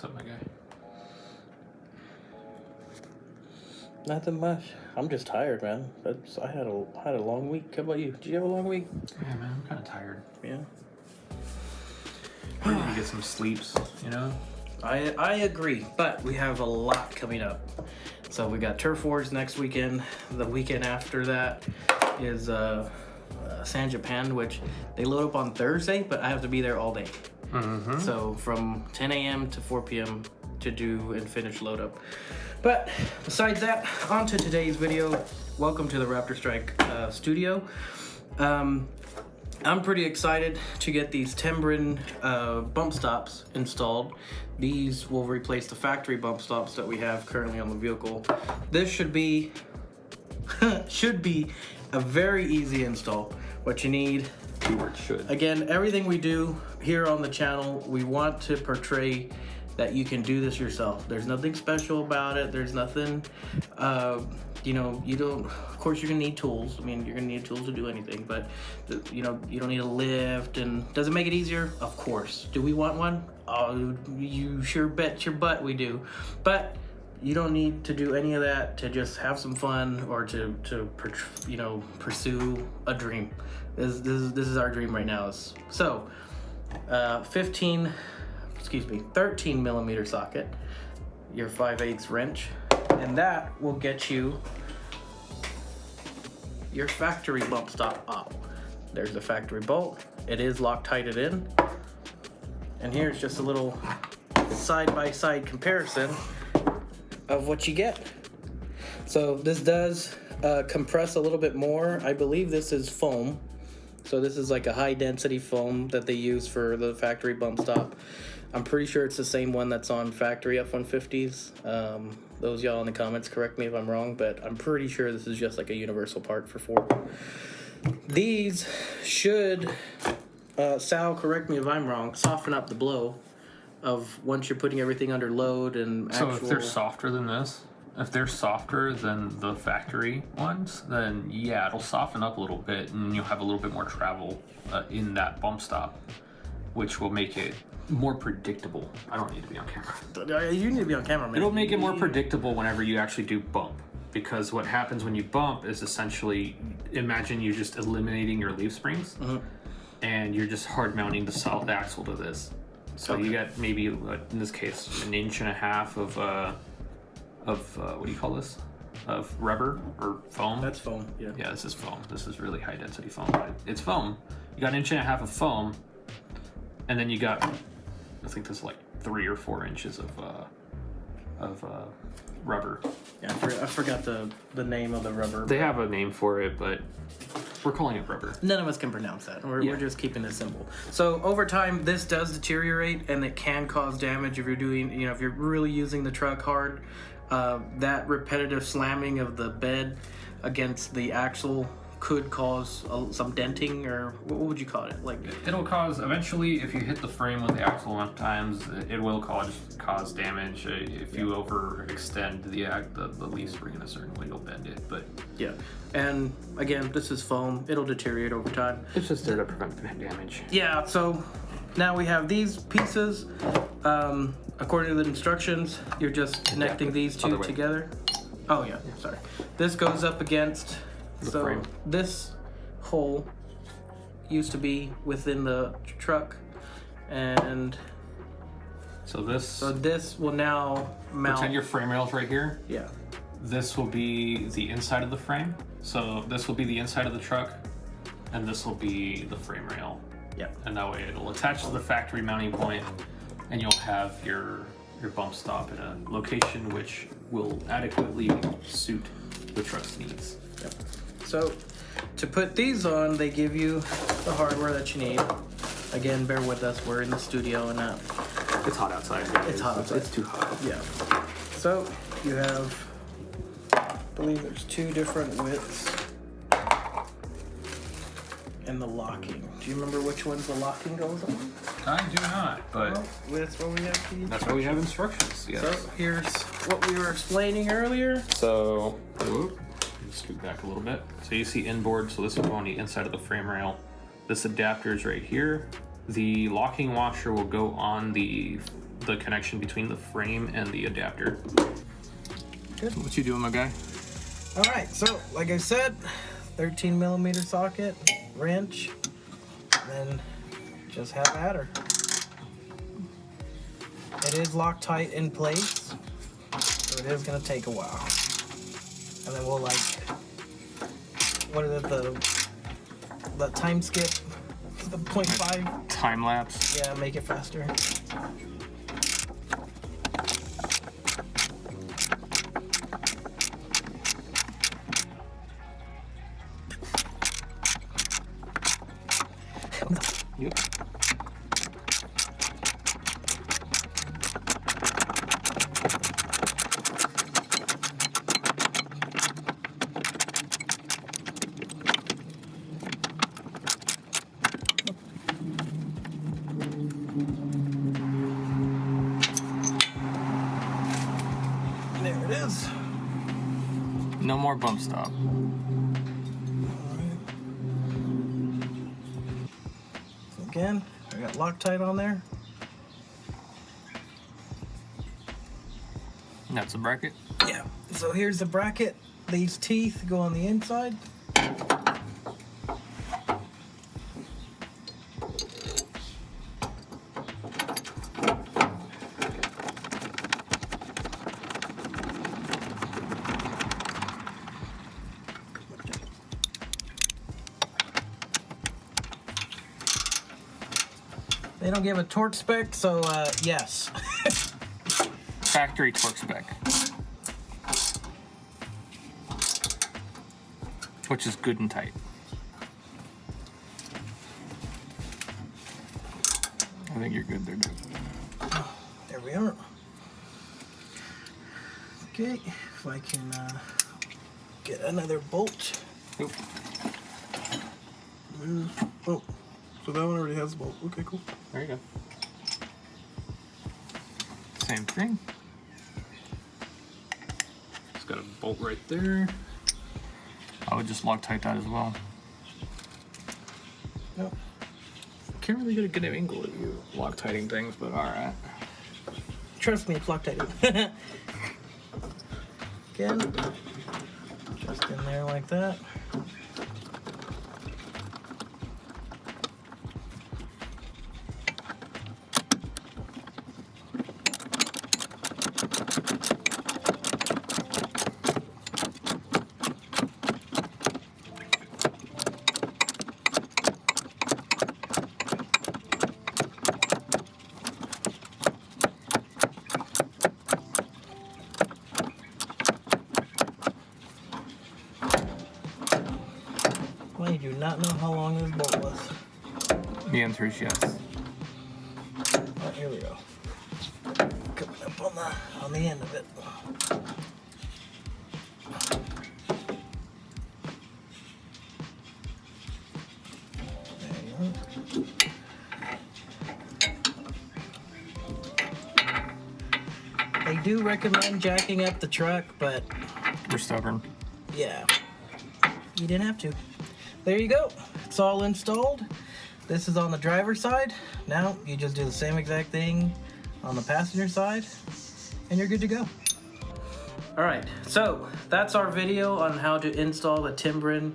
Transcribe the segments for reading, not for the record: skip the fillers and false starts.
up, my guy? Nothing much. I'm just tired, man. I had a long week. How about you? Did you have a long week? Yeah, man, I'm kind of tired. Yeah. Ready to get some sleeps, you know? I agree, but we have a lot coming up. So we got Turf Wars next weekend. The weekend after that is San Japan, which they load up on Thursday, but I have to be there all day. Mm-hmm. So from 10 a.m. to 4 p.m. to do and finish load up. But besides that, on to today's video. Welcome to the Raptor Strike studio. I'm pretty excited to get these Timbren Bumpstops installed. These will replace the factory bump stops that we have currently on the vehicle. This should be a very easy install. What you need, Keyword should. again, everything we do here on the channel, we want to portray that you can do this yourself. There's nothing special about it. There's nothing, you know, you don't, of course you're gonna need tools. I mean, you're gonna need tools to do anything, but you know, you don't need a lift. And does it make it easier? Of course. Do we want one? Oh, you sure bet your butt we do. But you don't need to do any of that to just have some fun or to you know, pursue a dream. This is our dream right now. So, 13 millimeter socket, your 5/8 wrench, and that will get you your factory bump stop up. There's the factory bolt. It is Loctited in. And here's just a little side-by-side comparison of what you get. So this does compress a little bit more. I believe this is foam. So this is like a high density foam that they use for the factory bump stop. I'm pretty sure it's the same one that's on factory F-150s. Those y'all in the comments correct me if I'm wrong, but I'm pretty sure this is just like a universal part for Ford. These should, Sal, correct me if I'm wrong, soften up the blow of once you're putting everything under load and actual... So if they're softer than this, if they're softer than the factory ones, then yeah, it'll soften up a little bit and you'll have a little bit more travel in that bump stop, which will make it more predictable. I don't need to be on camera. You need to be on camera, man. It'll make it more predictable whenever you actually do bump. Because what happens when you bump is essentially, imagine you're just eliminating your leaf springs and you're just hard mounting the solid axle to this. So you got maybe, in this case, 1.5 inches of what do you call this? Of rubber or foam? That's foam, yeah. Yeah, this is foam. This is really high density foam. It's foam. You got 1.5 inches of foam, and then you got, I think there's like 3 or 4 inches of rubber. Yeah, I forgot the name of the rubber. They have a name for it, but we're calling it rubber. None of us can pronounce that. We're just keeping it simple. So over time, this does deteriorate, and it can cause damage if you're doing, you know, if you're really using the truck hard. That repetitive slamming of the bed against the axle could cause some denting, or what would you call it? Like, it'll cause, eventually, if you hit the frame with the axle enough times, it will cause damage. If you overextend the leaf spring in a certain way, you'll bend it. But yeah, and again, this is foam. It'll deteriorate over time. it's just there to prevent damage. Yeah. So now we have these pieces. According to the instructions, you're just connecting these two together. Oh yeah, sorry. This goes up against the frame. This hole used to be within the truck, and so this will now mount. Pretend your frame rail's right here. Yeah. This will be the inside of the frame. So this will be the inside of the truck, and this will be the frame rail. Yeah. And that way it'll attach to the factory mounting point, and you'll have your bump stop in a location which will adequately suit the truck's needs. Yep. So to put these on, they give you the hardware that you need. Again, bear with us. We're in the studio and it's hot outside. It's hot outside. It's too hot. Yeah. So you have, I believe there's 2 different widths. And the locking. Do you remember which ones the locking goes on? I do not, but that's where we have that's why we have instructions. Yes. So here's what we were explaining earlier. So scoot back a little bit. So you see inboard, so this will go on the inside of the frame rail. This adapter is right here. The locking washer will go on the the connection between the frame and the adapter. Good. What you doing, my guy? All right, so like I said, 13 millimeter socket, wrench, then just have at her. It is Loctite in place, so it is gonna take a while. And then we'll like, what is it, the time skip, the 0.5? Time lapse. Yeah, make it faster. Yep. There it is. No more bump stop. Again, I got Loctite on there. And that's a bracket. Yeah. So here's the bracket. These teeth go on the inside. They don't give a torque spec, so yes. Factory torque spec. Which is good and tight. I think you're good, they're good. There we are. Okay, if I can get another bolt. Oop. Oh, so that one already has a bolt. Okay, cool. There you go. Same thing. It's got a bolt right there. I would just Loctite that as well. Yep. Can't really get a good angle if you're Loctiting things, but alright. Trust me, it's Loctite. Again, just in there like that. I do not know how long this bolt was. The answer is yes. Oh, here we go. Coming up on the end of it. There you go. They do recommend jacking up the truck, but We're stubborn. yeah, you didn't have to. There you go. It's all installed. This is on the driver's side. Now you just do the same exact thing on the passenger side and you're good to go. All right, so that's our video on how to install the Timbren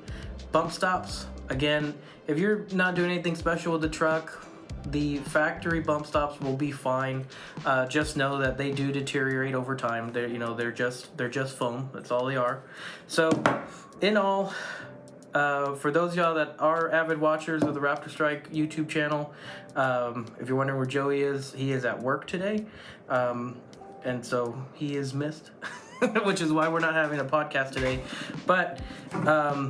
Bumpstops. Again, if you're not doing anything special with the truck, the factory bump stops will be fine. Just know that they do deteriorate over time. They're just foam. That's all they are. So, in all, for those of y'all that are avid watchers of the Raptor Strike YouTube channel, if you're wondering where Joey is, he is at work today, and so he is missed. Which is why we're not having a podcast today. But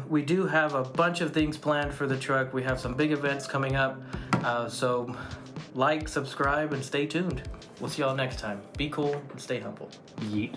we do have a bunch of things planned for the truck. We have some big events coming up. So like, subscribe, and stay tuned. We'll see y'all next time. Be cool and stay humble. Yeet.